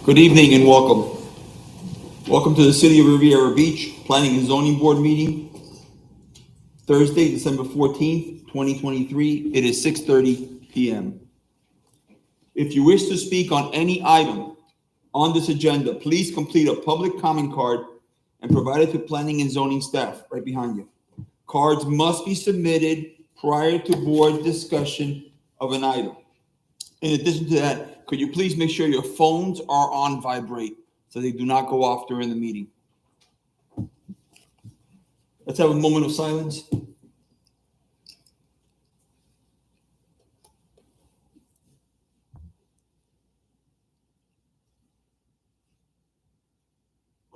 Good evening and welcome. Welcome to the City of Riviera Beach Planning and Zoning Board meeting, Thursday, December 14th, 2023. It is 6:30 p.m. If you wish to speak on any item on this agenda, please complete a public comment card and provide it to planning and zoning staff right behind you. Cards must be submitted prior to board discussion of an item. In addition to that, could you please make sure your phones are on vibrate so they do not go off during the meeting? Let's have a moment of silence.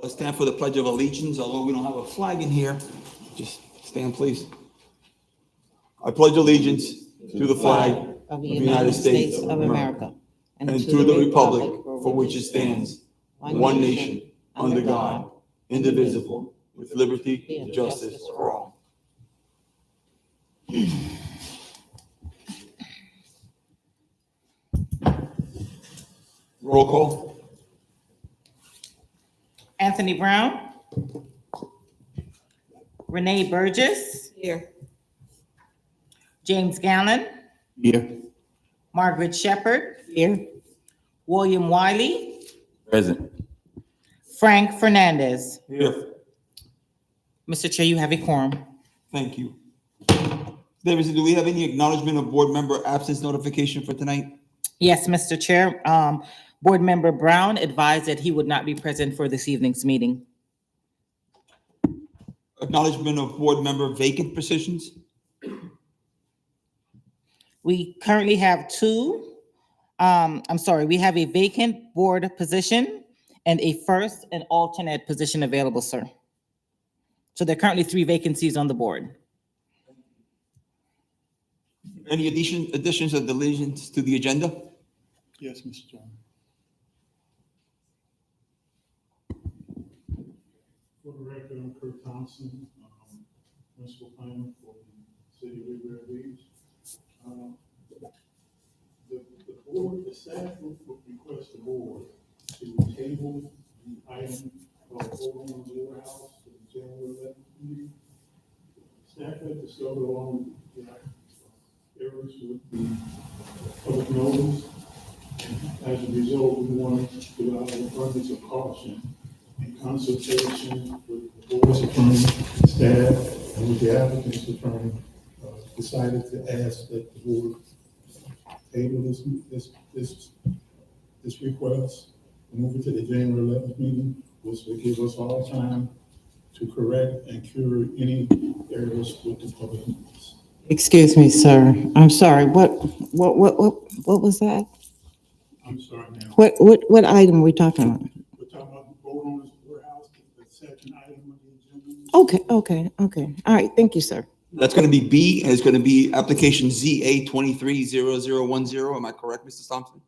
Let's stand for the Pledge of Allegiance. Although we don't have a flag in here, just stand, please. I pledge allegiance to the flag of the United States of America and to the republic for which it stands, one nation, under God, indivisible, with liberty and justice for all. Roll call. Anthony Brown. Renee Burgess. Here. James Gallen. Here. Margaret Shepherd. Here. William Wiley. Present. Frank Fernandez. Here. Mr. Chair, you have a quorum. Thank you. Davidson, do we have any acknowledgement of board member absence notification for tonight? Yes, Mr. Chair. Board Member Brown advised that he would not be present for this evening's meeting. Acknowledgement of board member vacant positions? We currently have we have a vacant board position and a first and alternate position available, sir. So there are currently 3 vacancies on the board. Any additions or deletions to the agenda? Yes, Mr. Chairman. For the record, I'm Kurt Thompson, principal planner for the city of Riviera Beach. The staff would request the board to table the item of Old Home's Warehouse to the January 11th meeting. Staff had discovered along the errors with the public notice. As a result, we want to allow an abundance of caution in consultation with the board's attorney, staff, and with the applicant's attorney, decided to ask that the board table this request and move it to the January 11th meeting, which will give us all time to correct and cure any errors with the public notice. Excuse me, sir. I'm sorry. What was that? I'm sorry, ma'am. What item are we talking about? We're talking about the Old Home's Warehouse, the second item on the agenda. Okay. All right. Thank you, sir. That's going to be B, and it's going to be application ZA 230010. Am I correct, Mr. Thompson?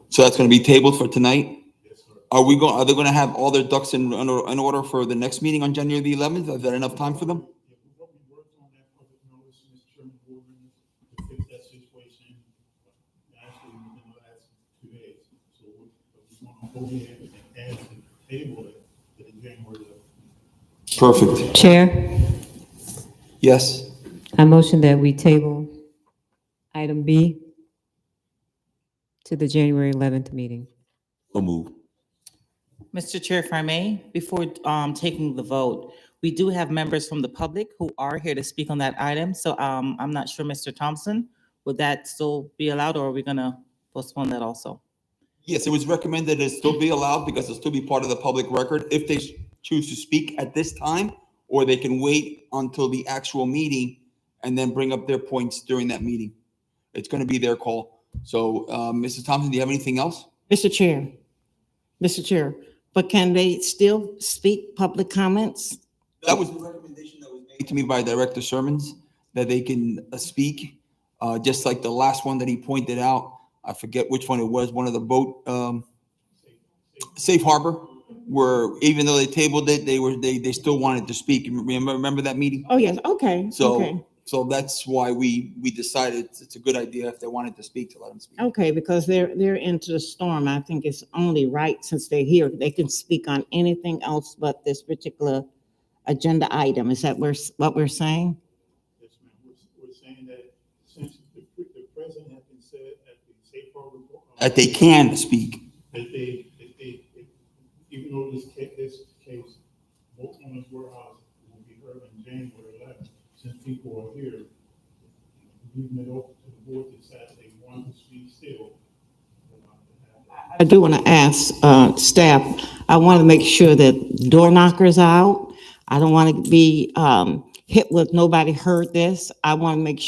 So that's going to be tabled for tonight? Yes, sir. Are they going to have all their ducks in order for the next meeting on January the 11th? Is that enough time for them? What we worked on that public notice, Mr. Chairman, board members, to fix that situation, actually within the last 2 days. So we want to go ahead and add the table to the January 11th. Perfect. Chair, Yes. I motion that we table item B to the January 11th meeting. So move. Mr. Chair, if I may, before taking the vote, we do have members from the public who are here to speak on that item. So I'm not sure, Mr. Thompson, would that still be allowed, or are we going to postpone that also? Yes, it was recommended it still be allowed because it'll still be part of the public record if they choose to speak at this time, or they can wait until the actual meeting and then bring up their points during that meeting. It's going to be their call. So, Mrs. Thompson, do you have anything else? Mr. Chair, but can they still speak public comments? That was the recommendation that was made to me by Director Sermons, that they can speak, just like the last one that he pointed out. I forget which one it was, one of the boat, Safe Harbor, where even though they tabled it, they still wanted to speak. Remember that meeting? Oh, yes. Okay. So Okay. So that's why we decided it's a good idea if they wanted to speak, to let them speak. Okay, because they're into the storm. I think it's only right since they're here, they can speak on anything else but this particular agenda item. Is that what we're saying? Yes, ma'am. We're saying that since the president has been said at the safe harbor. That they can speak. That they, even though this case, both owners' warehouse will be heard on January 11th, since people are here, leaving it open to the board to decide if they want to speak still. I do want to ask staff, I want to make sure that door knockers are out. I don't want to be hit with nobody heard this. I want to make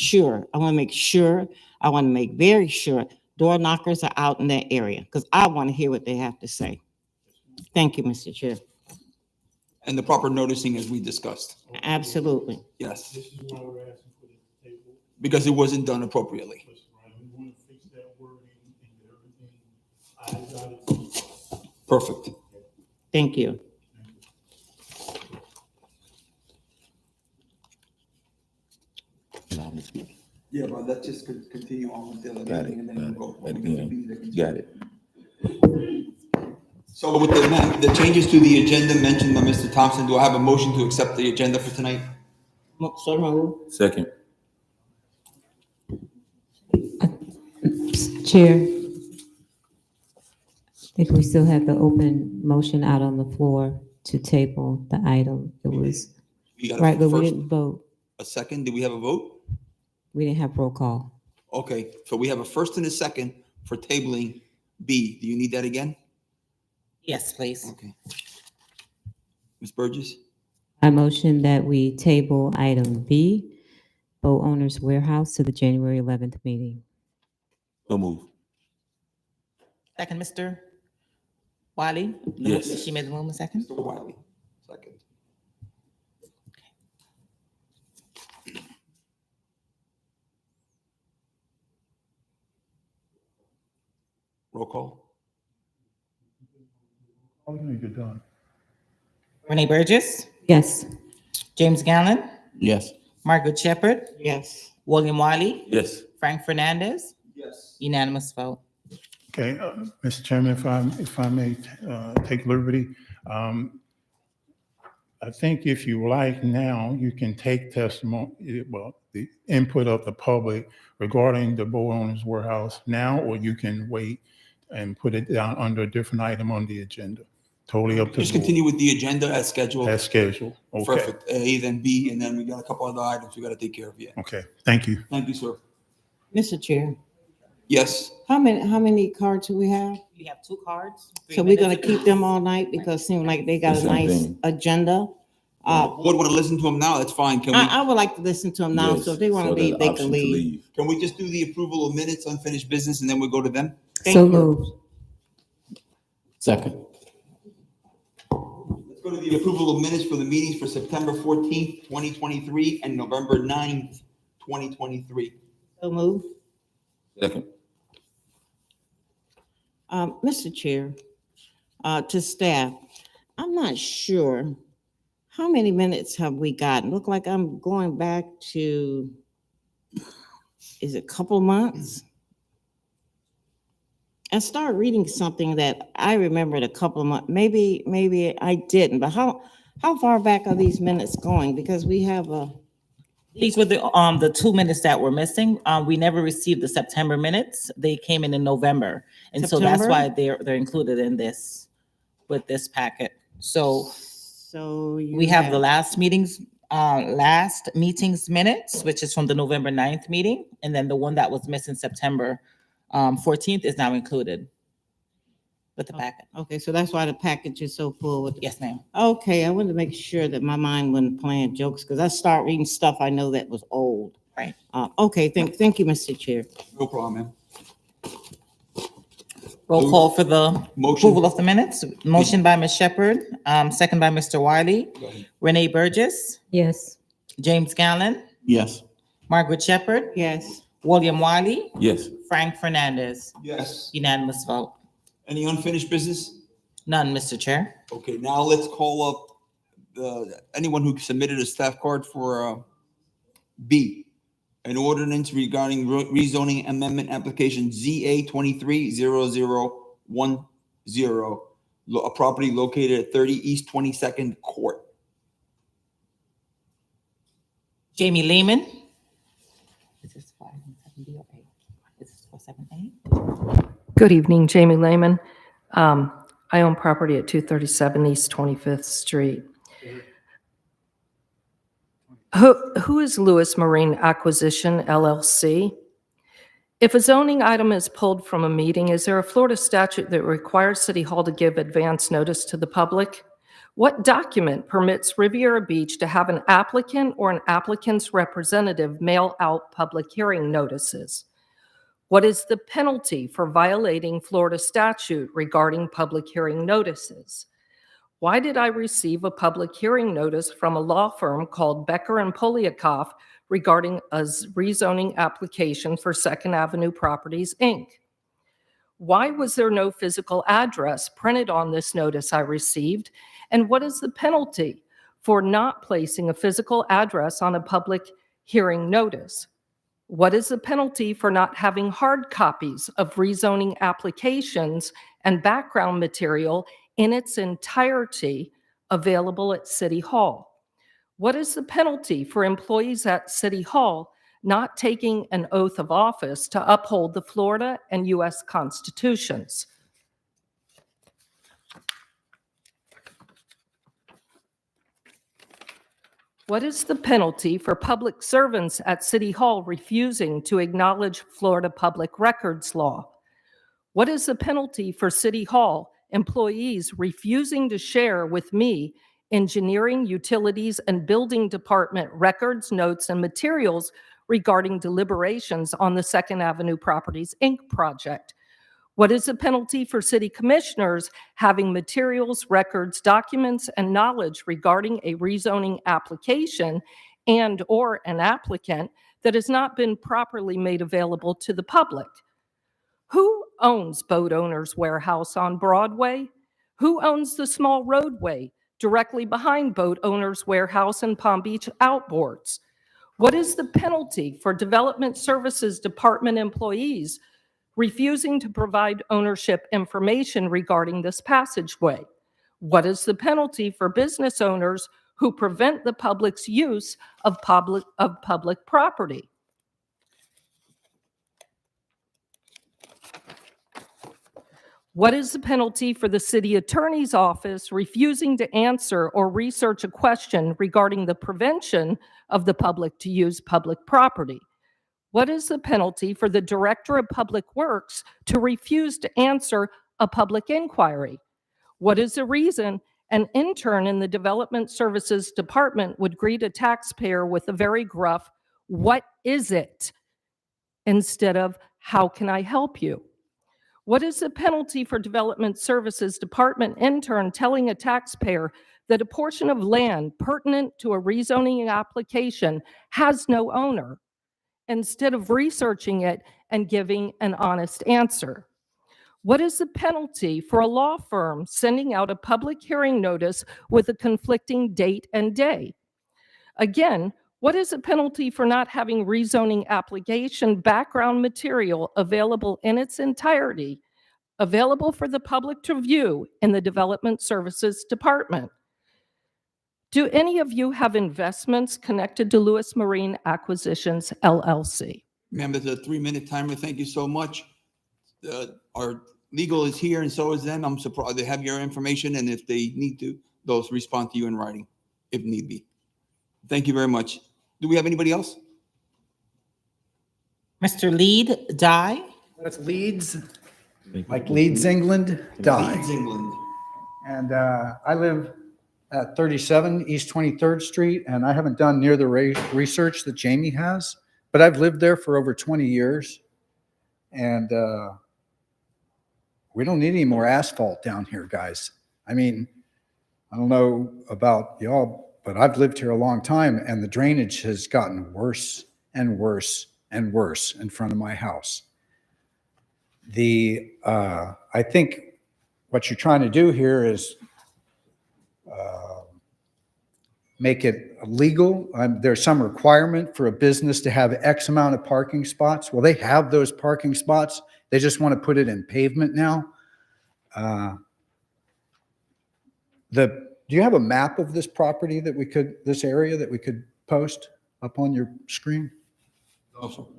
very sure door knockers are out in that area because I want to hear what they have to say. Thank you, Mr. Chair. And the proper noticing as we discussed. Absolutely. Yes, This is why we're asking for this table. because it wasn't done appropriately. That's right. We want to fix that wording and get everything eyes out. Perfect. Thank you. Yeah, but let's just continue on with the other Got it. meeting and then Got we'll it. go. Got it. So with the changes to the agenda mentioned by Mr. Thompson, do I have a motion to accept the agenda for tonight? So moved. Second. Chair, I think we still have the open motion out on the floor to table the item. It was, We got right, a but we first, didn't vote. a second. Do we have a vote? We didn't have roll call. Okay, so we have a first and a second for tabling B. Do you need that again? Yes, please. Okay. Ms. Burgess? I motion that we table item B, Boat Owners Warehouse, to the January 11th meeting. So move. Second, Mr. Wiley? Yes. She made the move, a second? Mr. Wiley, second. Roll call? Oh, no, you're done. Renee Burgess, Yes. James Gallen, Yes. Margaret Shepherd, Yes. William Wiley, Yes. Frank Fernandez, Yes. unanimous vote. Okay, Mr. Chairman, if I may take liberty, I think if you like now, you can take testimony, well, the input of the public regarding the Boat Owners Warehouse now, or you can wait and put it down under a different item on the agenda. Totally up to Just the board. continue with the agenda as scheduled. As scheduled. Okay, Perfect. A, then B, and then we got a couple other items we gotta take care of yet. okay, thank you. Thank you, sir. Mr. Chair, Yes, how many cards do we have? We have two cards. So we're gonna keep them all night because it seems like they got The a same nice thing. agenda. board wanna listen to him now, that's fine. Can I would like to listen to them now, so if they want to leave, they can leave. we just do the approval of minutes, unfinished business, and then we go to them? Thank So you. moved. Second. Let's go to the approval of minutes for the meetings for September 14th, 2023, and November 9th, 2023. So move. Second. Mr. Chair, to staff, I'm not sure, how many minutes have we gotten? Look like I'm going back to, is it a couple of months? I started reading something that I remembered a couple of months, maybe I didn't, but how far back are these minutes going? Because we have a, These were the 2 minutes that were missing. We never received the September minutes. They came in November. And so that's September? why they're included in this, with this packet. So you we have the last meeting's minutes, which is from the November 9th meeting. And then the one that was missing September 14th is now included with the packet. Okay, so that's why the package is so full with. Yes, ma'am. Okay, I wanted to make sure that my mind wasn't playing jokes, because I start reading stuff I know that was old. Right. Okay, thank you, Mr. Chair. No problem, man. Roll call for the Motion. approval of the minutes. Motion by Ms. Shepherd, second by Mr. Wiley. Go ahead. Renee Burgess, Yes. James Gallen, Yes. Margaret Shepherd, Yes. William Wiley, Yes. Frank Fernandez, Yes. unanimous vote. Any unfinished business? None, Mr. Chair. Okay, now let's call up anyone who submitted a staff card for B. an ordinance regarding rezoning amendment application ZA 230010, a property located at 30 East 22nd Court. Jamie Lehman. Is this for item 7B or 8? Is this for 7A? Good evening, Jamie Lehman. I own property at 237 East 25th Street. Who is Lewis Marine Acquisition LLC? If a zoning item is pulled from a meeting, is there a Florida statute that requires City Hall to give advance notice to the public? What document permits Riviera Beach to have an applicant or an applicant's representative mail out public hearing notices? What is the penalty for violating Florida statute regarding public hearing notices? Why did I receive a public hearing notice from a law firm called Becker and Poliakoff regarding a rezoning application for Second Avenue Properties, Inc.? Why was there no physical address printed on this notice I received? And what is the penalty for not placing a physical address on a public hearing notice? What is the penalty for not having hard copies of rezoning applications and background material in its entirety available at City Hall? What is the penalty for employees at City Hall not taking an oath of office to uphold the Florida and U.S. constitutions? What is the penalty for public servants at City Hall refusing to acknowledge Florida public records law? What is the penalty for City Hall employees refusing to share with me engineering, utilities, and building department records, notes, and materials regarding deliberations on the Second Avenue Properties, Inc. project? What is the penalty for city commissioners having materials, records, documents, and knowledge regarding a rezoning application and or an applicant that has not been properly made available to the public? Who owns Boat Owners Warehouse on Broadway? Who owns the small roadway directly behind Boat Owners Warehouse and Palm Beach Outboards? What is the penalty for Development Services Department employees refusing to provide ownership information regarding this passageway? What is the penalty for business owners who prevent the public's use of public property? What is the penalty for the city attorney's office refusing to answer or research a question regarding the prevention of the public to use public property? What is the penalty for the Director of Public Works to refuse to answer a public inquiry? What is the reason an intern in the Development Services Department would greet a taxpayer with a very gruff, "What is it?" instead of, "How can I help you?" What is the penalty for Development Services Department intern telling a taxpayer that a portion of land pertinent to a rezoning application has no owner, instead of researching it and giving an honest answer? What is the penalty for a law firm sending out a public hearing notice with a conflicting date and day? Again, what is the penalty for not having rezoning application background material available in its entirety, available for the public to view in the Development Services Department? Do any of you have investments connected to Lewis Marine Acquisitions LLC? Remember the 3-minute timer. Thank you so much. Our legal is here and so is them. I'm surprised they have your information, and if they need to, they'll respond to you in writing if need be. Thank you very much. Do we have anybody else? Mr. Lead, Die. That's Leeds, like Leeds, England, die. Leeds, England. And I live at 37 East 23rd Street, and I haven't done near the research that Jamie has, but I've lived there for over 20 years. And we don't need any more asphalt down here, guys. I mean, I don't know about y'all, but I've lived here a long time, and the drainage has gotten worse and worse and worse in front of my house. I think what you're trying to do here is make it legal. There's some requirement for a business to have X amount of parking spots. Well, they have those parking spots. They just want to put it in pavement now. Do you have a map of this property that this area that we could post up on your screen? Also,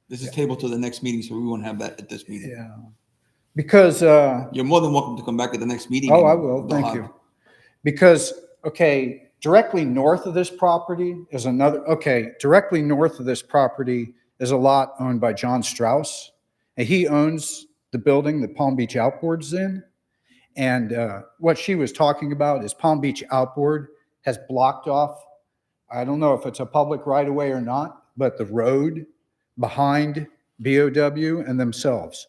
this is tabled to the next meeting, so we won't have that at this meeting. Yeah. Because, You're more than welcome to come back at the next meeting. oh, I and will, they'll thank have- you. Because, okay, directly north of this property is directly north of this property is a lot owned by John Strauss. And he owns the building that Palm Beach Outboard's in. And what she was talking about is Palm Beach Outboard has blocked off, I don't know if it's a public right of way or not, but the road behind BOW and themselves.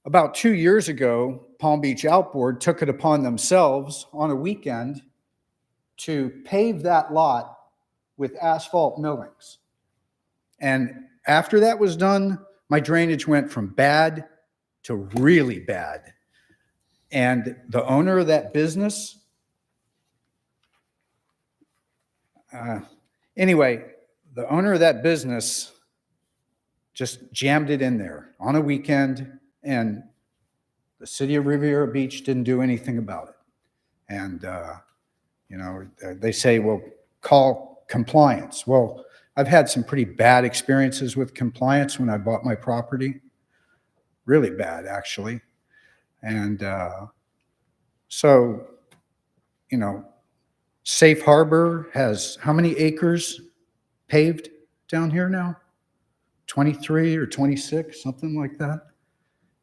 About 2 years ago, Palm Beach Outboard took it upon themselves on a weekend to pave that lot with asphalt millings. And after that was done, my drainage went from bad to really bad. And the owner of that business, the owner of that business just jammed it in there on a weekend, and the city of Riviera Beach didn't do anything about it. And, they say, well, call compliance. Well, I've had some pretty bad experiences with compliance when I bought my property. Really bad, actually. And Safe Harbor has how many acres paved down here now? 23 or 26, something like that.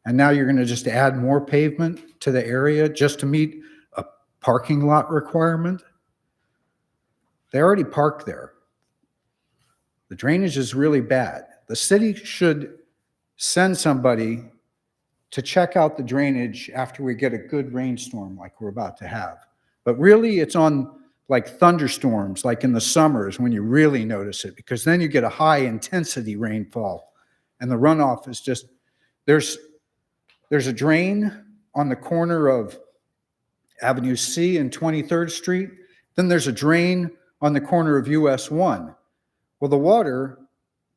And now you're going to just add more pavement to the area just to meet a parking lot requirement? They already park there. The drainage is really bad. The city should send somebody to check out the drainage after we get a good rainstorm like we're about to have. But really, it's on like thunderstorms, like in the summers when you really notice it, because then you get a high intensity rainfall and the runoff is just, there's a drain on the corner of Avenue C and 23rd Street. Then there's a drain on the corner of US 1. Well, the water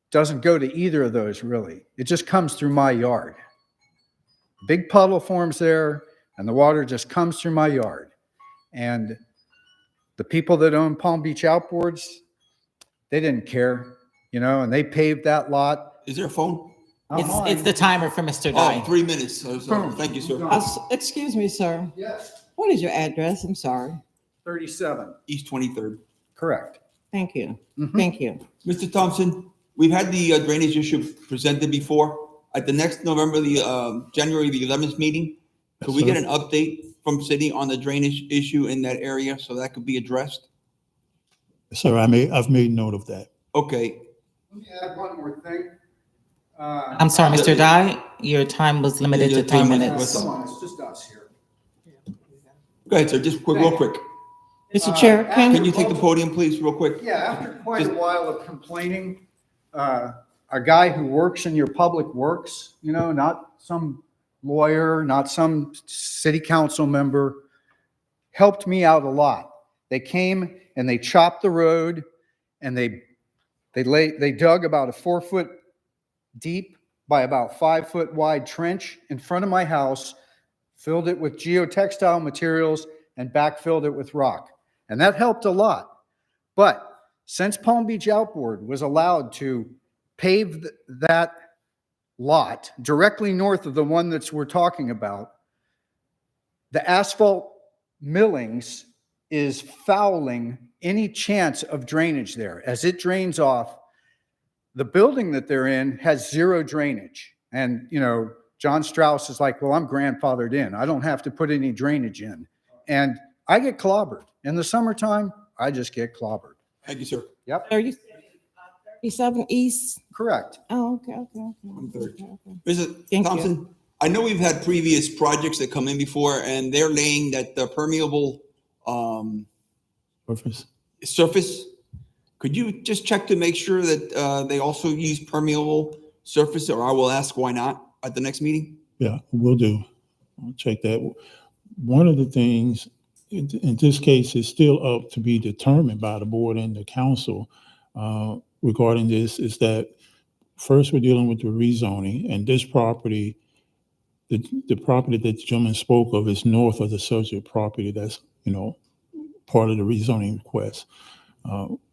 doesn't go to either of those really. It just comes through my yard. Big puddle forms there, and the water just comes through my yard. And the people that own Palm Beach Outboards, they didn't care, and they paved that lot. Is there a phone? It's the timer for Mr. Oh, Dye. 3 minutes. So thank you, sir. Excuse me, sir. Yes, What is your address? I'm sorry. 37, East 23rd. correct. Thank you. Mhm. Thank you. Mr. Thompson, we've had the drainage issue presented before. At the next January the 11th meeting, could we get an update from city on the drainage issue in that area so that could be addressed? Sir, I've made note of that. Okay, Let me add one more thing. I'm sorry, Mr. Dye, your time was limited Your to 3 time was- minutes. Come on, it's just us here. go ahead, sir, just real quick. Mr. Chair, Can you take the podium, please, real quick? Yeah, after quite a while of complaining, a guy who works in your public works, not some lawyer, not some city council member, helped me out a lot. They came and they chopped the road and they dug about a 4-foot deep by about 5-foot wide trench in front of my house, filled it with geotextile materials and backfilled it with rock. And that helped a lot. But since Palm Beach Outboard was allowed to pave that lot directly north of the one that we're talking about, the asphalt millings is fouling any chance of drainage there. As it drains off, the building that they're in has zero drainage. And, John Strauss is like, well, I'm grandfathered in. I don't have to put any drainage in. And I get clobbered. In the summertime, I just get clobbered. Thank you, sir. Yep, Are you 37 East? correct. Oh, okay. third. Okay. Mr. Thank you. Thompson, I know we've had previous projects that come in before and they're laying that permeable Purpose. surface. Could you just check to make sure that they also use permeable surface, or I will ask why not at the next meeting? Yeah, will do. I'll check that. One of the things in this case, it's still up to be determined by the board and the council regarding this, is that first we're dealing with the rezoning, and this property, the property that the gentleman spoke of is north of the subject property that's, part of the rezoning request.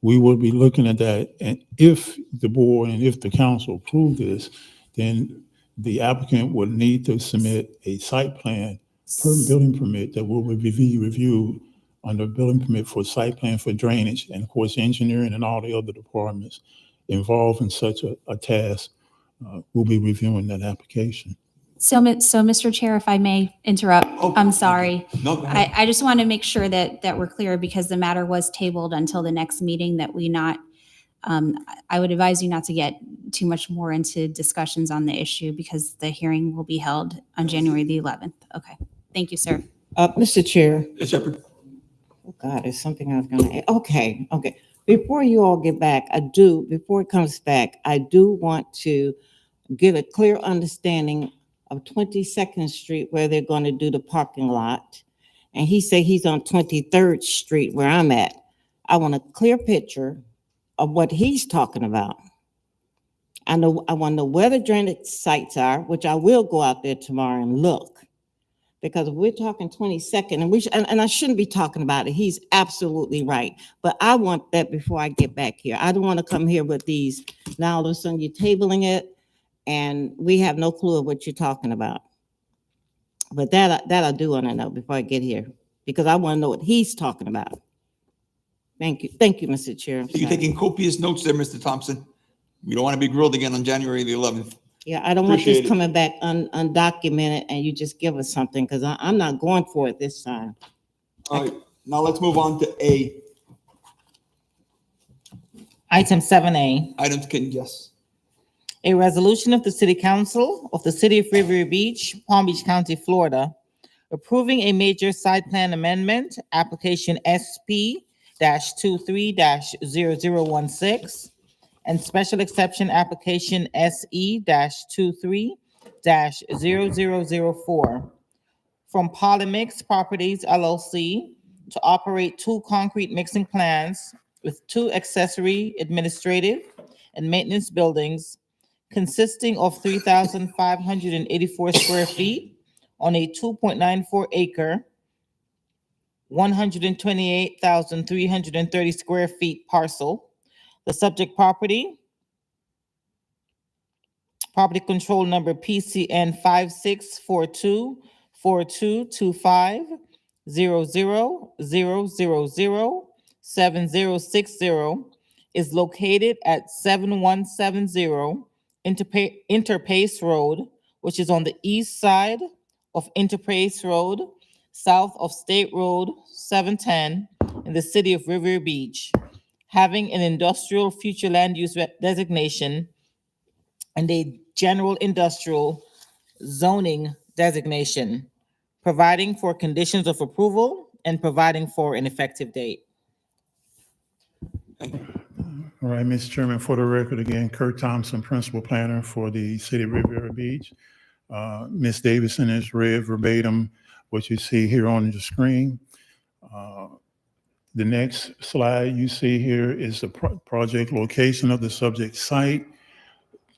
We will be looking at that, and if the board and if the council approve this, then the applicant would need to submit a site plan per building permit that will be reviewed under building permit for site plan for drainage, and of course, engineering and all the other departments involved in such a task will be reviewing that application. So, Mr. Chair, if I may interrupt, Oh, I'm sorry. No, go ahead. I just want to make sure that we're clear, because the matter was tabled until the next meeting, that we not, I would advise you not to get too much more into discussions on the issue, because the hearing will be held on January the 11th. Okay. Thank you, sir. Mr. Chair, Ms. Shepherd? oh God, there's something I was gonna add. Okay. Before you all get back, before it comes back, I do want to get a clear understanding of 22nd Street where they're going to do the parking lot. And he said he's on 23rd Street where I'm at. I want a clear picture of what he's talking about. I want to know where the drainage sites are, which I will go out there tomorrow and look. Because if we're talking 22nd, and I shouldn't be talking about it, he's absolutely right. But I want that before I get back here. I don't want to come here with these, now all of a sudden you're tabling it, and we have no clue of what you're talking about. But that I do want to know before I get here, because I want to know what he's talking about. Thank you, Mr. Chair. You're taking copious notes there, Mr. Thompson. We don't want to be grilled again on January the 11th. Yeah, I don't want Appreciate this it. coming back undocumented and you just give us something, because I'm not going for it this time. All right, now let's move on to A. Item 7A. Items can, yes. A resolution of the City Council of the City of Riviera Beach, Palm Beach County, Florida, approving a major site plan amendment, application SP-23-0016, and special exception application SE-23-0004 from Polymix Properties LLC to operate 2 concrete mixing plants with 2 accessory administrative and maintenance buildings consisting of 3,584 square feet on a 2.94 acre, 128,330 square feet parcel. The subject property control number PCN 5642-4225-00007060 is located at 7170 Interpace Road, which is on the east side of Interpace Road, south of State Road 710 in the city of Riviera Beach, having an industrial future land use designation and a general industrial zoning designation, providing for conditions of approval and providing for an effective date. All right, Mr. Chairman, for the record, again, Kurt Thompson, Principal Planner for the City of Riviera Beach. Ms. Davidson has read verbatim what you see here on the screen. The next slide you see here is the project location of the subject site.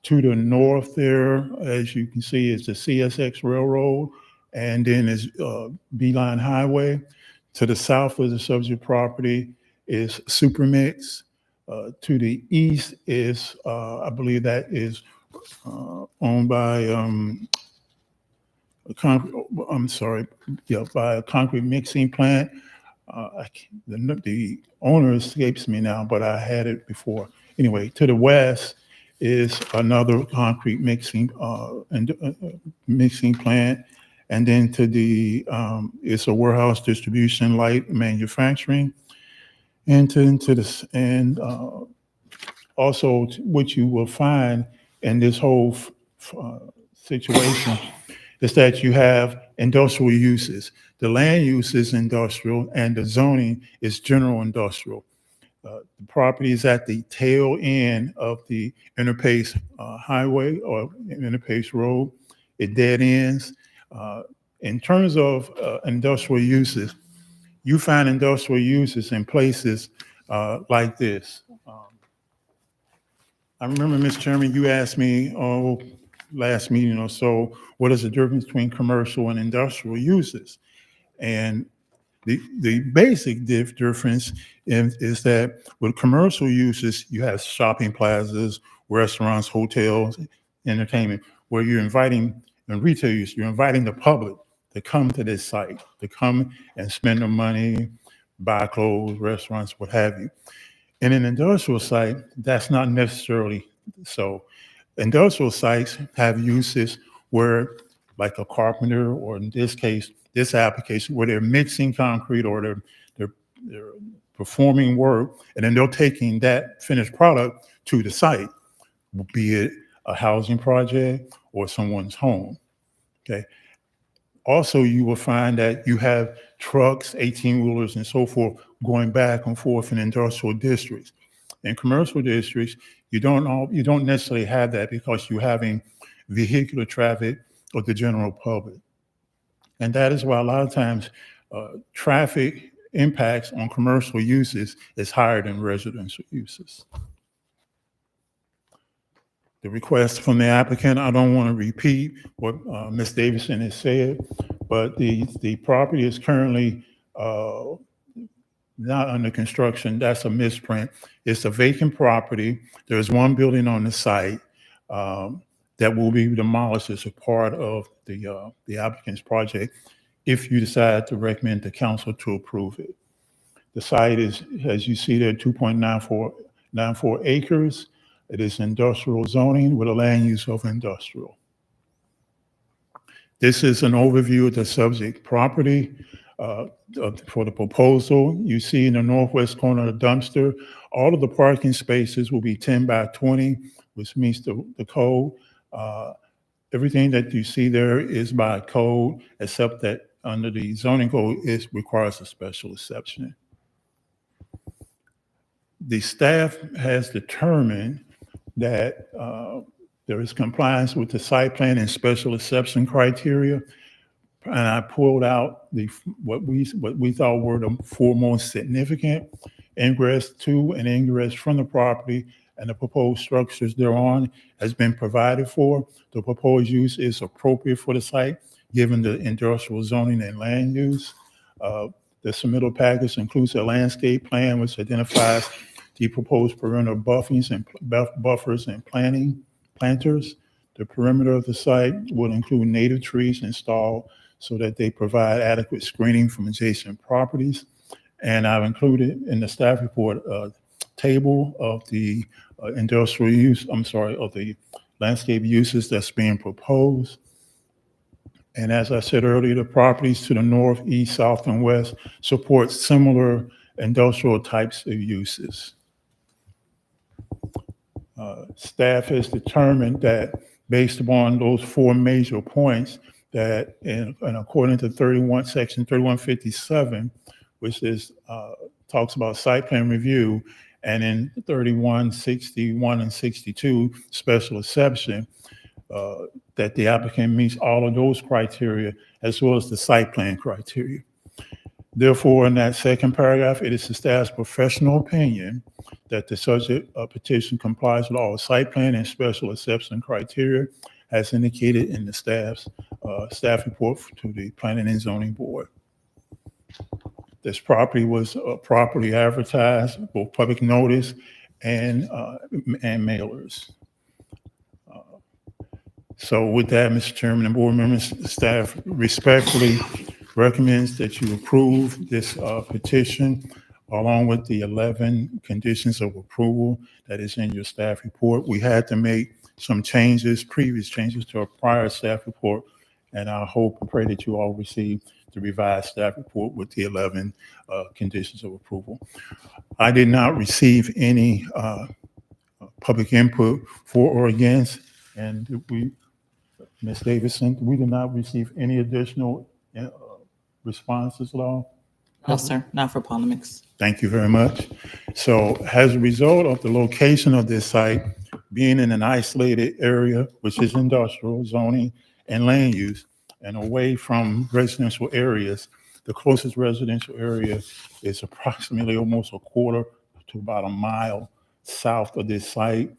To the north there, as you can see, is the CSX Railroad, and then is Beeline Highway. To the south of the subject property is Supermix. To the east is, I believe that is owned by, by a concrete mixing plant. The owner escapes me now, but I had it before. Anyway, to the west is another concrete mixing mixing plant, and then to the it's a warehouse distribution light manufacturing, and also what you will find in this whole situation is that you have industrial uses. The land use is industrial and the zoning is general industrial. The property is at the tail end of the Interpace Highway or Interpace Road. It dead ends. In terms of industrial uses, you find industrial uses in places like this. I remember, Mr. Chairman, you asked me, last meeting or so, what is the difference between commercial and industrial uses? And the basic difference is that with commercial uses, you have shopping plazas, restaurants, hotels, entertainment, where you're inviting, and retail use, you're inviting the public to come to this site, to come and spend their money, buy clothes, restaurants, what have you. In an industrial site, that's not necessarily so. Industrial sites have uses where, like a carpenter, or in this case, this application, where they're mixing concrete or they're performing work, and then they're taking that finished product to the site, be it a housing project or someone's home. Okay. Also, you will find that you have trucks, 18-wheelers, and so forth going back and forth in industrial districts. In commercial districts, you don't necessarily have that because you're having vehicular traffic of the general public. And that is why a lot of times traffic impacts on commercial uses is higher than residential uses. The request from the applicant, I don't want to repeat what Ms. Davidson has said, but the property is currently not under construction. That's a misprint. It's a vacant property. There's one building on the site that will be demolished as a part of the applicant's project if you decide to recommend the council to approve it. The site is, as you see there, 2.94 acres. It is industrial zoning with a land use of industrial. This is an overview of the subject property for the proposal. You see in the northwest corner of the dumpster, all of the parking spaces will be 10 by 20, which meets the code. Everything that you see there is by code, except that under the zoning code, it requires a special exception. The staff has determined that there is compliance with the site plan and special exception criteria. And I pulled out what we thought were the four most significant: ingress to and ingress from the property, and the proposed structures thereon has been provided for. The proposed use is appropriate for the site, given the industrial zoning and land use. The submittal package includes a landscape plan which identifies the proposed perimeter buffers and planters. The perimeter of the site will include native trees installed so that they provide adequate screening from adjacent properties. And I've included in the staff report a table of the of the landscape uses that's being proposed. And as I said earlier, the properties to the north, east, south, and west support similar industrial types of uses. Staff has determined that based upon those four major points, that and according to section 3157, which is talks about site plan review, and in 3161 and 62 special exception, that the applicant meets all of those criteria as well as the site plan criteria. Therefore, in that second paragraph, it is the staff's professional opinion that the subject petition complies with all site plan and special exception criteria as indicated in the staff report to the Planning and Zoning Board. This property was properly advertised, both public notice and mailers. So with that, Mr. Chairman and board members, staff respectfully recommends that you approve this petition along with the 11 conditions of approval that is in your staff report. We had to make some previous changes to our prior staff report, and I hope and pray that you all receive the revised staff report with the 11 conditions of approval. I did not receive any public input for or against, and Ms. Davidson, we did not receive any additional responses at all? No, sir, not for polemics. Thank you very much. So as a result of the location of this site being in an isolated area, which is industrial zoning and land use, and away from residential areas, The closest residential area is approximately almost a quarter to about a mile south of this site.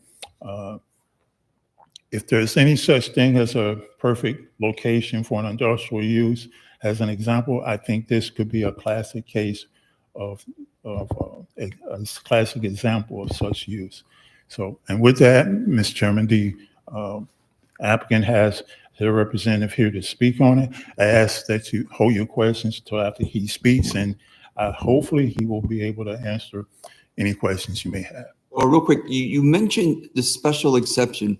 If there's any such thing as a perfect location for an industrial use, as an example, I think this could be a classic case of a classic example of such use. So, and with that, Mr. Chairman, the applicant has their representative here to speak on it. I ask that you hold your questions until after he speaks, and hopefully he will be able to answer any questions you may have. Well, real quick, you mentioned the special exception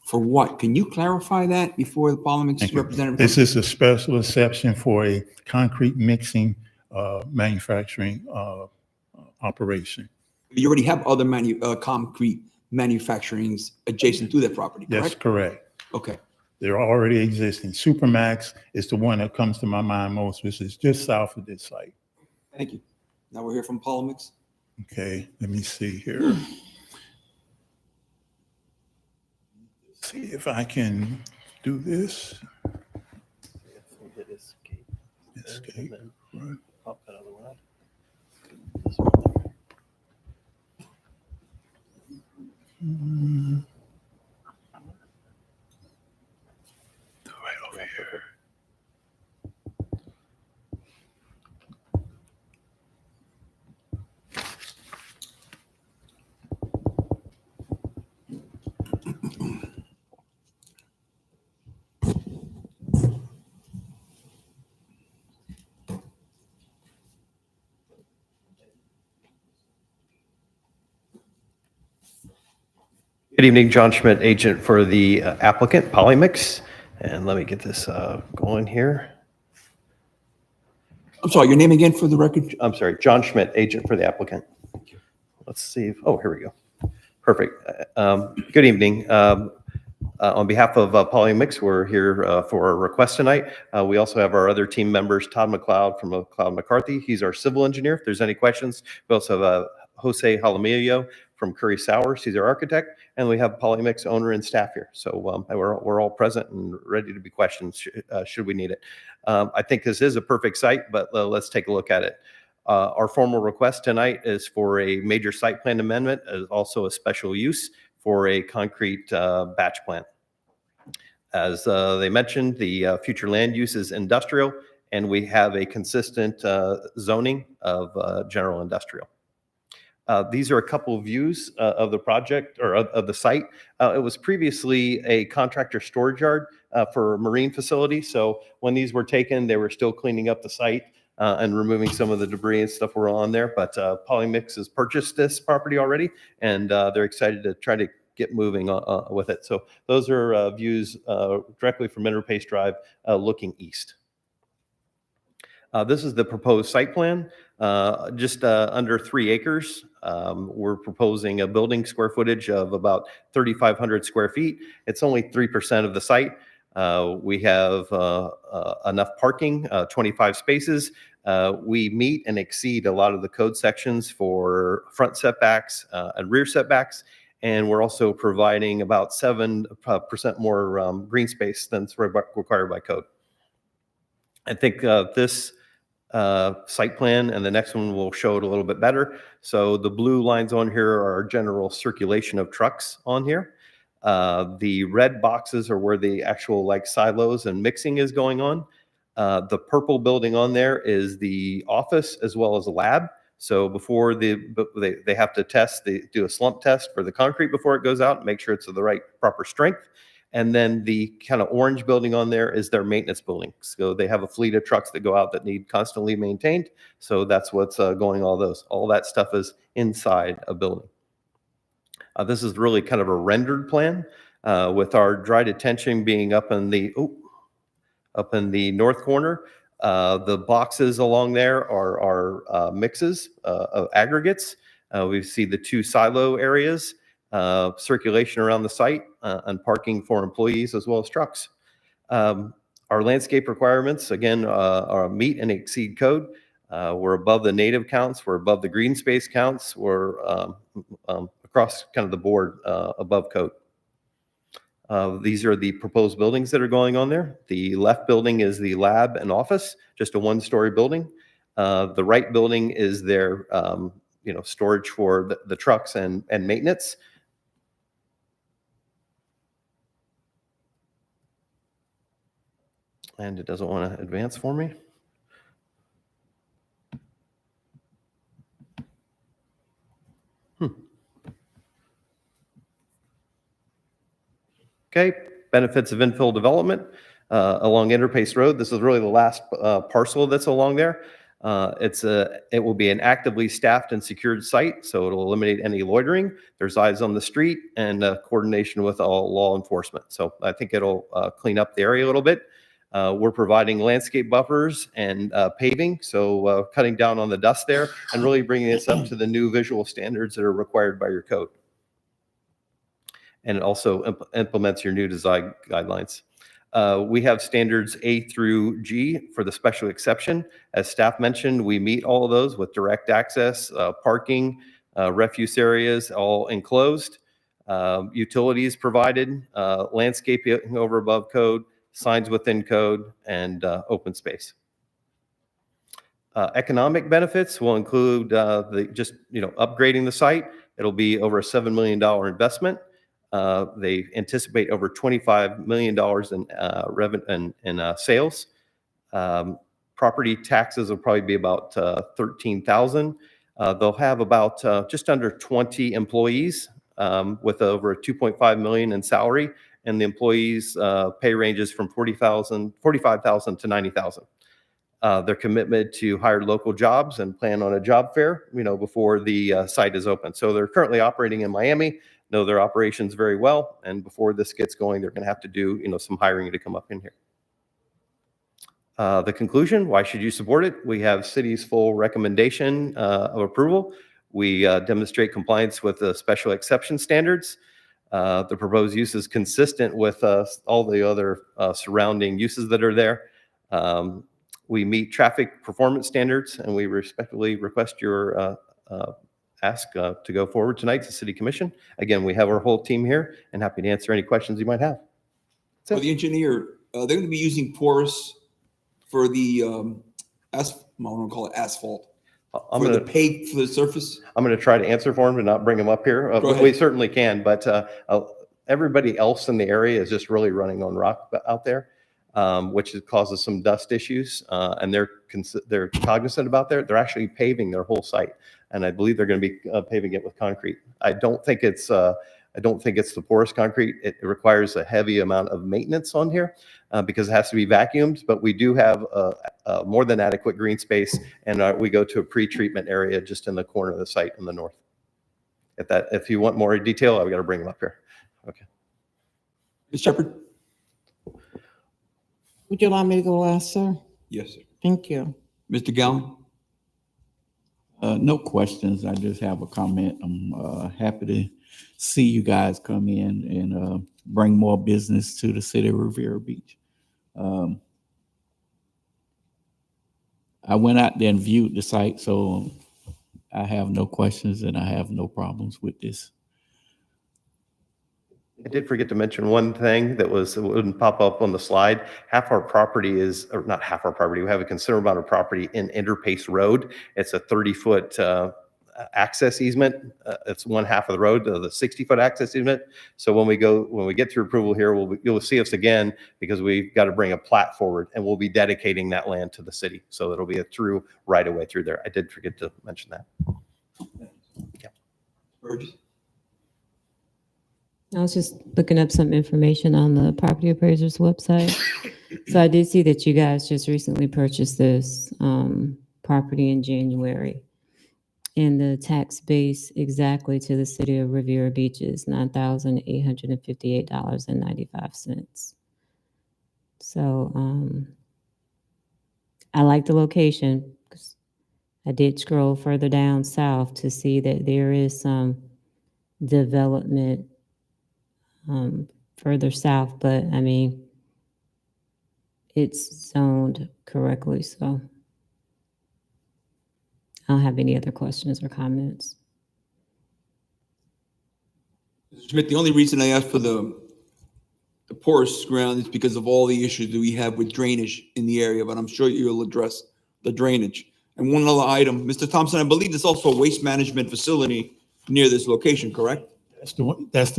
for what? Can you clarify that before the Parliament's Thank you. representative? This is a special exception for a concrete mixing manufacturing operation. You already have other concrete manufacturings adjacent to that property, That's correct? correct. Okay. They're already existing. Supermax is the one that comes to my mind most, which is just south of this site. Thank you. Now we're here from Polymix. Okay, let me see here. See if I can do this. Escape. Right. Right over here. Good evening, John Schmidt, agent for the applicant, Polymix. And let me get this going here. I'm sorry, your name again for the record? I'm sorry, John Schmidt, agent for the applicant. Let's see. Oh, here we go. Perfect. Good evening. On behalf of Polymix, we're here for a request tonight. We also have our other team members, Todd McLeod from McLeod McCarthy. He's our civil engineer. If there's any questions, we also have Jose Jalamillo from Curry Sowers. He's our architect. And we have Polymix owner and staff here. So we're all present and ready to be questioned should we need it. I think this is a perfect site, but let's take a look at it. Our formal request tonight is for a major site plan amendment, as also a special use for a concrete batch plant. As they mentioned, the future land use is industrial, and we have a consistent zoning of general industrial. These are a couple of views of the project or of the site. It was previously a contractor storage yard for a marine facility. So when these were taken, they were still cleaning up the site and removing some of the debris and stuff were on there. But Polymix has purchased this property already, and they're excited to try to get moving with it. So those are views directly from Interpace Drive looking east. This is the proposed site plan, just under 3 acres. We're proposing a building square footage of about 3,500 square feet. It's only 3% of the site. We have enough parking, 25 spaces. We meet and exceed a lot of the code sections for front setbacks and rear setbacks. And we're also providing about 7% more green space than required by code. I think this site plan and the next one will show it a little bit better. So the blue lines on here are general circulation of trucks on here. The red boxes are where the actual like silos and mixing is going on. The purple building on there is the office as well as a lab. So before they have to test, they do a slump test for the concrete before it goes out, make sure it's of the right proper strength. And then the kind of orange building on there is their maintenance building. So they have a fleet of trucks that go out that need constantly maintained. So that's what's going all those. All that stuff is inside a building. This is really kind of a rendered plan with our dry detention being up in the north corner. The boxes along there are mixes of aggregates. We see the 2 silo areas, circulation around the site, and parking for employees as well as trucks. Our landscape requirements, again, are meet and exceed code. We're above the native counts. We're above the green space counts. We're across kind of the board above code. These are the proposed buildings that are going on there. The left building is the lab and office, just a one-story building. The right building is their storage for the trucks and maintenance. And it doesn't want to advance for me. Okay, benefits of infill development along Interpace Road. This is really the last parcel that's along there. It will be an actively staffed and secured site, so it'll eliminate any loitering. There's eyes on the street and coordination with all law enforcement. So I think it'll clean up the area a little bit. We're providing landscape buffers and paving, so cutting down on the dust there and really bringing this up to the new visual standards that are required by your code. And it also implements your new design guidelines. We have standards A through G for the special exception. As staff mentioned, we meet all of those with direct access, parking, refuse areas, all enclosed, utilities provided, landscaping over above code, signs within code, and open space. Economic benefits will include upgrading the site. It'll be over a $7 million investment. They anticipate over $25 million in revenue and sales. Property taxes will probably be about $13,000. They'll have about just under 20 employees with over $2.5 million in salary, and the employees' pay ranges from $45,000 to $90,000. Their commitment to hire local jobs and plan on a job fair, before the site is open. So they're currently operating in Miami. Know their operations very well, and before this gets going, they're going to have to do some hiring to come up in here. The conclusion: why should you support it? We have city's full recommendation of approval. We demonstrate compliance with the special exception standards. The proposed use is consistent with all the other surrounding uses that are there. We meet traffic performance standards, and we respectfully request your ask to go forward tonight to City Commission. Again, we have our whole team here and happy to answer any questions you might have. For the engineer, they're going to be using porous for the I don't want to call it asphalt. I'm For going the to paved for the surface. I'm going to try to answer for him and not bring him up here. Go ahead. We certainly can, but everybody else in the area is just really running on rock out there, which causes some dust issues, and they're cognizant about that. They're actually paving their whole site, and I believe they're going to be paving it with concrete. I don't think it's the porous concrete. It requires a heavy amount of maintenance on here because it has to be vacuumed. But we do have more than adequate green space, and we go to a pre-treatment area just in the corner of the site in the north. If you want more detail, I've got to bring them up here. Okay. Ms. Shepherd? Would you allow me to go last, sir? Yes, sir. Thank you. Mr. Gowan? No questions. I just have a comment. I'm happy to see you guys come in and bring more business to the city of Riviera Beach. I went out there and viewed the site, so I have no questions and I have no problems with this. I did forget to mention one thing that wouldn't pop up on the slide. Half our property or not half our property. We have a considerable amount of property in Interpace Road. It's a 30-foot access easement. It's one half of the road, the 60-foot access easement. So when we get through approval here, you'll see us again because we've got to bring a plat forward, and we'll be dedicating that land to the city. So it'll be a through right away through there. I did forget to mention that. Yeah. Burgess? I was just looking up some information on the property appraiser's website. So I did see that you guys just recently purchased this property in January. And the tax base exactly to the city of Riviera Beach is $9,858.95. So I like the location because I did scroll further down south to see that there is some development further south, but I mean, it's zoned correctly, so I don't have any other questions or comments. Mr. Schmidt, the only reason I asked for the the porous ground is because of all the issues that we have with drainage in the area, but I'm sure you'll address the drainage. And one other item, Mr. Thompson, I believe there's also a waste management facility near this location, correct? That's the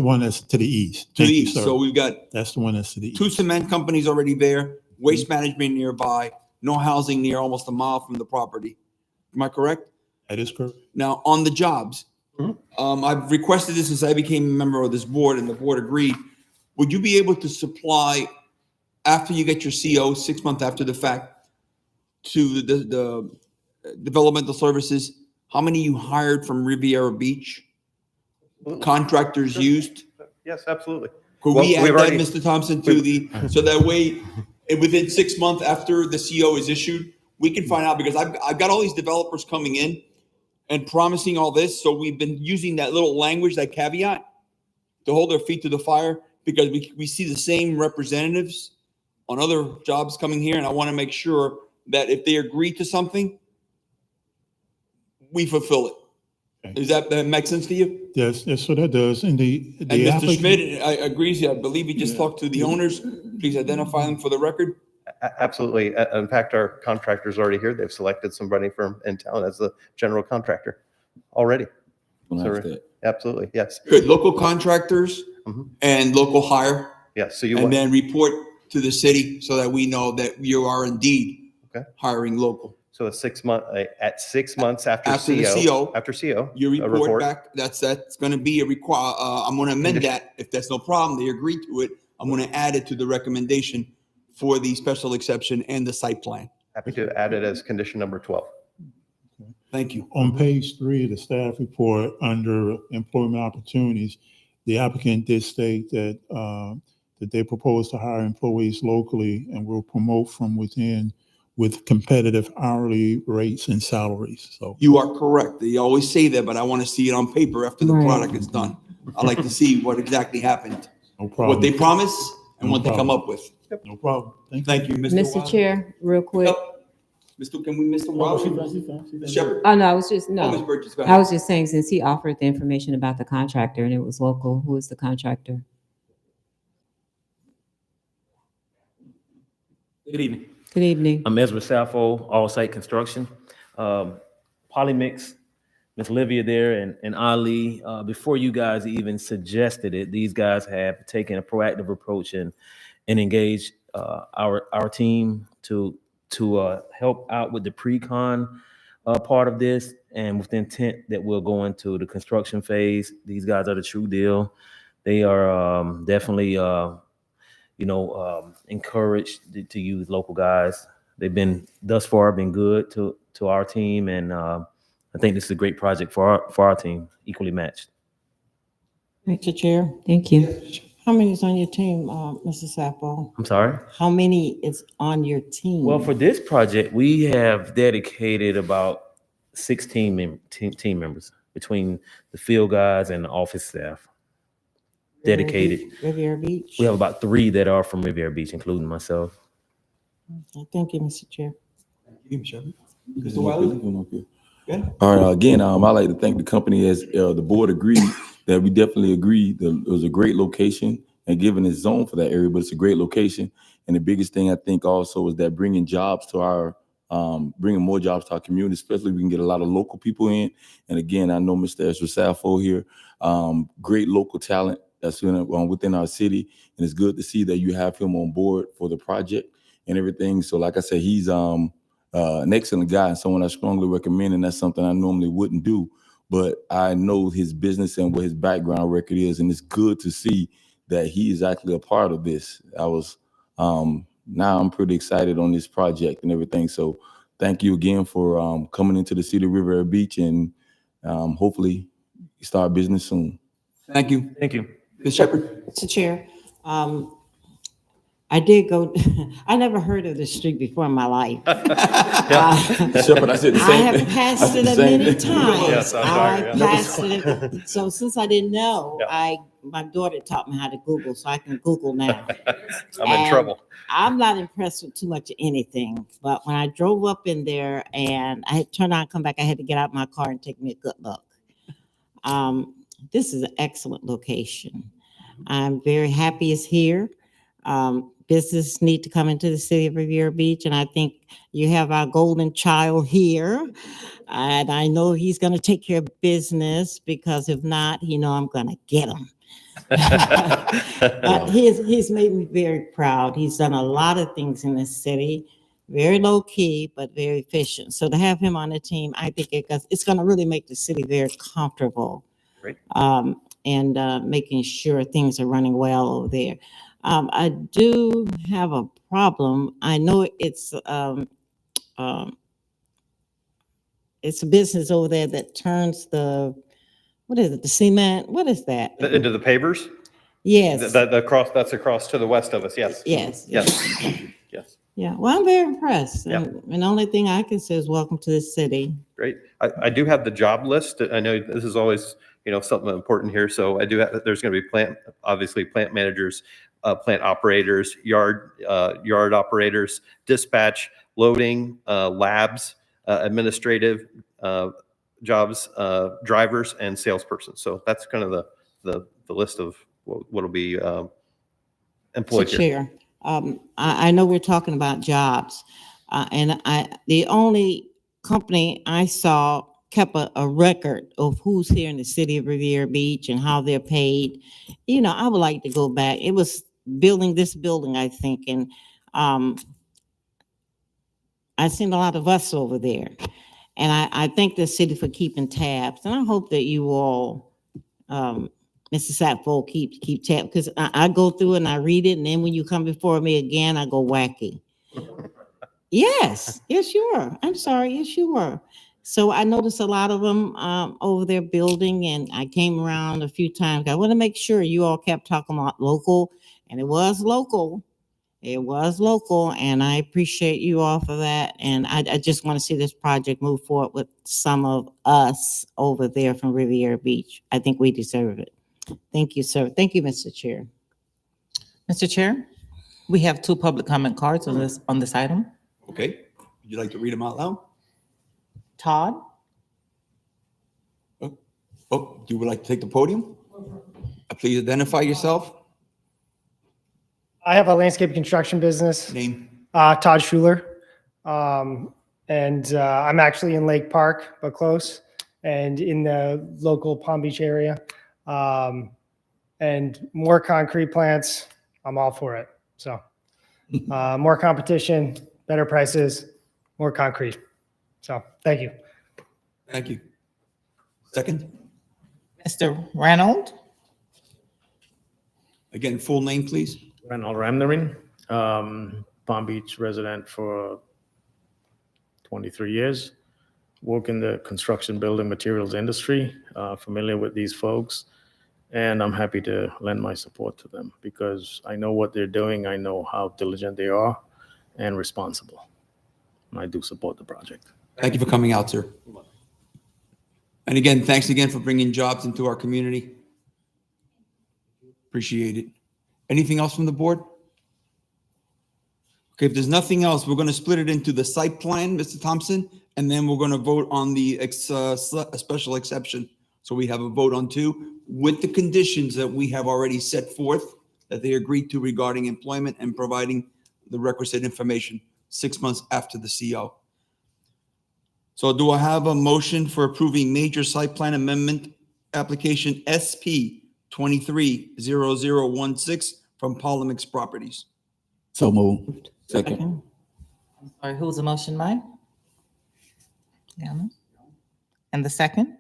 one that's to the east. To the Thank you, east. sir. So we've got That's the one that's to the two east. cement companies already there, waste management nearby, no housing near almost a mile from the property. Am I correct? That is correct. Now, on the jobs, Mhm. I've requested this since I became a member of this board and the board agreed. Would you be able to supply, after you get your CO, 6 months after the fact, to the developmental services, how many you hired from Riviera Beach? Contractors Sure. used? Yes, absolutely. Could Well, we add we've that, already- Mr. Thompson, to the, so that way, within 6 months after the CO is issued, we can find out, because I've got all these developers coming in and promising all this, so we've been using that little language, that caveat, to hold their feet to the fire, because we see the same representatives on other jobs coming here, and I want to make sure that if they agree to something, we fulfill it. Okay. Does that make sense to you? Yes, so that does. And And Mr. applicant- Schmidt agrees, I believe he just talked to the owners. Please identify them for the record. Absolutely. In fact, our contractor's already here. They've selected somebody from in town as the general contractor already. So, absolutely, yes. Good, local contractors Mhm. and local hire, Yes, so you and want, then report to the city so that we know that you are indeed Okay. hiring local. so a 6 month, at 6 months after After the CO. CO, After CO. You a report back, that's gonna be a I'm gonna amend that, if that's no problem, they agree to it, I'm gonna add it to the recommendation for the special exception and the site plan. Happy to add it as condition number 12. Thank you. On page 3 of the staff report, under employment opportunities, the applicant did state that, that they propose to hire employees locally and will promote from within with competitive hourly rates and salaries. So You are correct, they always say that, but I wanna see it on paper after the Right. product is done. I like to see what exactly happened, no what they problem. promise and No what they come problem. up with. No problem. Thank you. Thank you, Mr. Mr. Wilder. Chair, real quick. Can we, Mr. Wilder? Ms. Shepherd? Oh, no, I was just, Oh, Ms. no. Burgess, go I ahead. was just saying, since he offered the information about the contractor and it was local, who is the contractor? Good evening. Good evening. I'm Ezra Sappho, All Site Construction. Polymix, Miss Livia there and Ali, before you guys even suggested it, these guys have taken a proactive approach and engaged our team to help out with the pre-con part of this, and with the intent that we'll go into the construction phase. These guys are the true deal. They are definitely encouraged to use local guys. They've been thus far been good to our team, and I think this is a great project for our team, equally matched. Mr. Chair, Thank you. how many is on your team, Mr. Sappho? I'm sorry. How many is on your team? Well, for this project, we have dedicated about 16 team members between the field guys and the office staff. Dedicated. Riviera Beach? We have about 3 that are from Riviera Beach, including myself. Okay, thank you, Mr. Chair. Ms. Shepherd? Mr. Wilder? All right, again, I'd like to thank the company as the board agreed that we definitely agree that it was a great location and given it's zone for that area, but it's a great location. And the biggest thing I think also is that bringing jobs to our, bringing more jobs to our community, especially we can get a lot of local people in. And again, I know Mr. Ezra Sappho here, great local talent that's within our city. And it's good to see that you have him on board for the project and everything. So like I said, he's an excellent guy and someone I strongly recommend, and that's something I normally wouldn't do. But I know his business and what his background record is, and it's good to see that he is actually a part of this. Now I'm pretty excited on this project and everything. So thank you again for coming into the city of Riviera Beach, and hopefully start business soon. Thank you. Thank you. Ms. Shepherd? Mr. Chair, I did go, I never heard of this street before in my life. Shepherd, I said the I same have thing. passed I said it the a same many thing. times. Yes, I'm sorry, I yeah. passed it. So since I didn't know, Yeah. my daughter taught me how to Google, so I can Google now. I'm in And trouble. I'm not impressed with too much of anything, but when I drove up in there and I had turned on, come back, I had to get out my car and take me a good look. This is an excellent location. I'm very happy it's here. Business need to come into the city of Riviera Beach, and I think you have our golden child here. And I know he's gonna take care of business, because if not, I'm gonna get him. But he's made me very proud. He's done a lot of things in this city, very low key, but very efficient. So to have him on the team, I think it's gonna really make the city very comfortable. Great. And making sure things are running well over there. I do have a problem. I know it's a business over there that turns the cement? What is that? Into the pavers? Yes. That's across to the west of us, yes. Yes. Yes. Yes. Yeah, well, I'm very impressed. Yeah. And the only thing I can say is welcome to the city. Great. I do have the job list. I know this is always, something important here. So there's going to be plant managers, plant operators, yard operators, dispatch, loading, labs, administrative jobs, drivers, and salespersons. So that's kind of the list of what will be employed Mr. here. Chair, I know we're talking about jobs, and the only company I saw kept a record of who's here in the city of Riviera Beach and how they're paid. I would like to go back. It was this building, I think, and I seen a lot of us over there. And I thank the city for keeping tabs, and I hope that you all, Mr. Sackville, keep tabs, because I go through and I read it, and then when you come before me again, I go wacky. Yes, you were. I'm sorry, yes, you were. So I noticed a lot of them over there building, and I came around a few times. I want to make sure you all kept talking about local, and it was local. It was local, and I appreciate you all for that. And I just want to see this project move forward with some of us over there from Riviera Beach. I think we deserve it. Thank you, sir. Thank you, Mr. Chair. Mr. Chair, we have 2 public comment cards on this item. Okay, would you like to read them out loud? Todd? Oh, you would like to take the podium? Please identify yourself. I have a landscape construction business, Name. Todd Schuler. And I'm actually in Lake Park, but close, and in the local Palm Beach area. And more concrete plants, I'm all for it. So more competition, better prices, more concrete. So thank you. Thank you. Second, Mr. Reynolds? again, full name, please. Reynold Ramnarin, Palm Beach resident for 23 years. Work in the construction building materials industry, familiar with these folks. And I'm happy to lend my support to them because I know what they're doing. I know how diligent they are and responsible. And I do support the project. Thank you for coming out, sir. And again, thanks again for bringing jobs into our community. Appreciate it. Anything else from the board? Okay, if there's nothing else, we're going to split it into the site plan, Mr. Thompson, and then we're going to vote on the special exception. So we have a vote on 2 with the conditions that we have already set forth that they agreed to regarding employment and providing the requisite information 6 months after the CO. So do I have a motion for approving major site plan amendment application SP 230016 from Polymix Properties? So moved. Second. Sorry, who's the motion by? Yeah. And the second?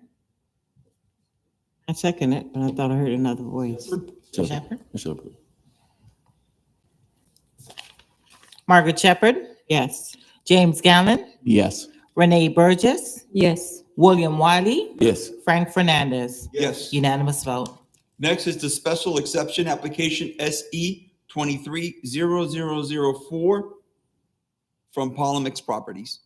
I second it, but I thought I heard another voice. Shepherd? Shepherd. Margaret Shepherd? Yes. James Gallen? Yes. Renee Burgess? Yes. William Wiley? Yes. Frank Fernandez? Yes. Unanimous vote. Next is the special exception application SE 230004 from Polymix Properties.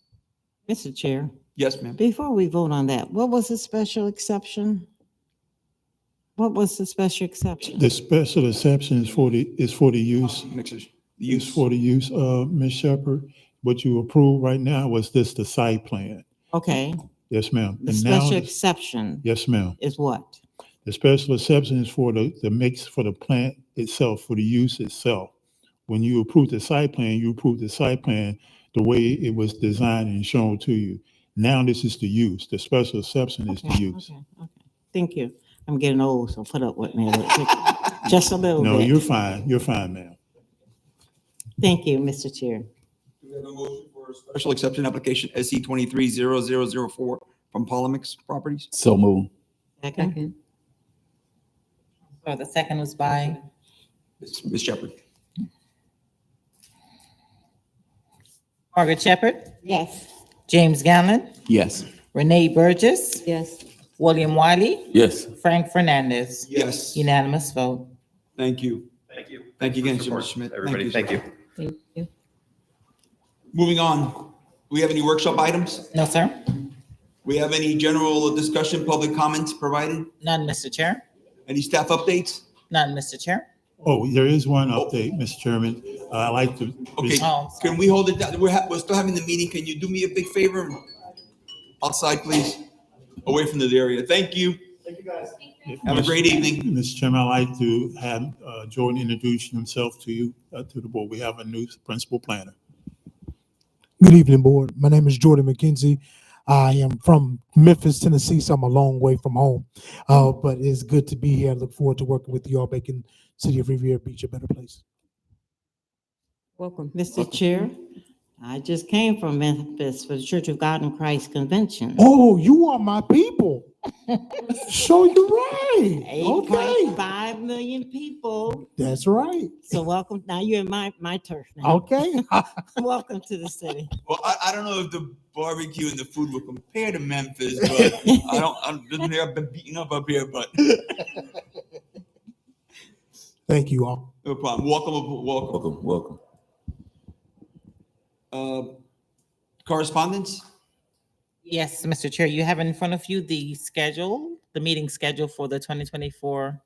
Mr. Chair, Yes, ma'am. before we vote on that, what was the special exception? What was the special exception? The special exception is for the use, Mixers. The is use. for the use of Ms. Shepherd. What you approved right now was this the site plan. Okay, Yes, ma'am. the And now, special exception yes, ma'am. is what? The special exception is for the mix for the plant itself, for the use itself when you approve the site plan, you approve the site plan the way it was designed and shown to you. Now this is the use. The special exception is the Okay, use. okay. Thank you. I'm getting old, so put up with me a little bit. Just a little No, bit. you're fine. You're fine, ma'am. Thank you, Mr. Chair. Do we have a motion for a special exception application SC 230004 from Polymix Properties? So move. Second. Second. So the second was by, Ms. Shepherd. Margaret Shepherd, Yes. James Ganlon, Yes. Renee Burgess, Yes. William Wiley, Yes. Frank Fernandez. Yes. Unanimous vote. Thank you. Thank you. Thank you again, For support, Mr. Schmidt. Everybody, Thank thank you, you. Thank you. Moving on. Do we have any workshop items? No, sir. We have any general discussion, public comments provided? None, Mr. Chair. Any staff updates? None, Mr. Chair. Oh, there is one update, Mr. Chairman. I'd like to. Okay, Oh, can we hold it down? We're still having the meeting. Can you do me a big favor? Outside, please. Away from this area. Thank you. Have a great evening. Mr. Chairman, I'd like to have Jordan introduce himself to you, to the board. We have a new principal planner. Good evening, board. My name is Jordan McKenzie. I am from Memphis, Tennessee, so I'm a long way from home. But it's good to be here. I look forward to working with you all, making City of Riviera Beach a better place. Welcome. Mr. Chair, I just came from Memphis for the Church of God in Christ Convention. Oh, you are my people. So you're right. Okay, 8.5 million people. that's right. So welcome. Now you're in my turf now. Okay. Welcome to the city. Well, I don't know if the barbecue and the food will compare to Memphis, but I've been beaten up here, but Thank you all. no problem. Welcome. Welcome. Correspondence? Yes, Mr. Chair, you have in front of you the schedule, the meeting schedule for the 2024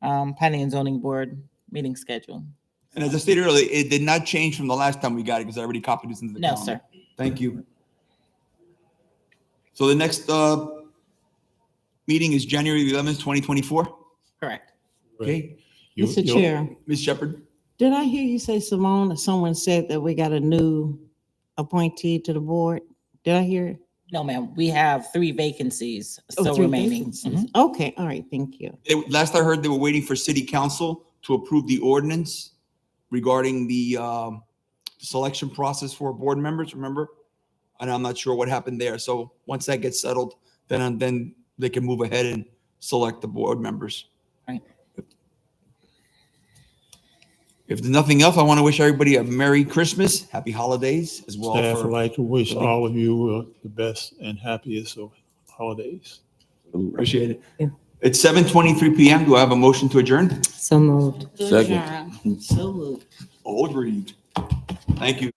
Planning and Zoning Board meeting schedule. And as I stated earlier, it did not change from the last time we got it because I already copied this into the No, calendar. sir. Thank you. So the next meeting is January 11th, 2024. Correct. Okay, Mr. Chair, Ms. Shepherd? did I hear you say, Simone, or someone said that we got a new appointee to the board? Did I hear it? No, ma'am, we have 3 vacancies Oh, still 3 remaining. vacancies. Mhm. Okay, all right, thank you. Last I heard, they were waiting for city council to approve the ordinance regarding the selection process for board members, remember? And I'm not sure what happened there. So once that gets settled, then they can move ahead and select the board members. Right. If there's nothing else, I want to wish everybody a Merry Christmas, Happy Holidays as well. Staff for- would like to wish all of you the best and happiest of holidays. Appreciate it. Yeah. It's 7:23 PM. Do I have a motion to adjourn? So moved. Second. Adjourn. So moved. All agreed. Thank you.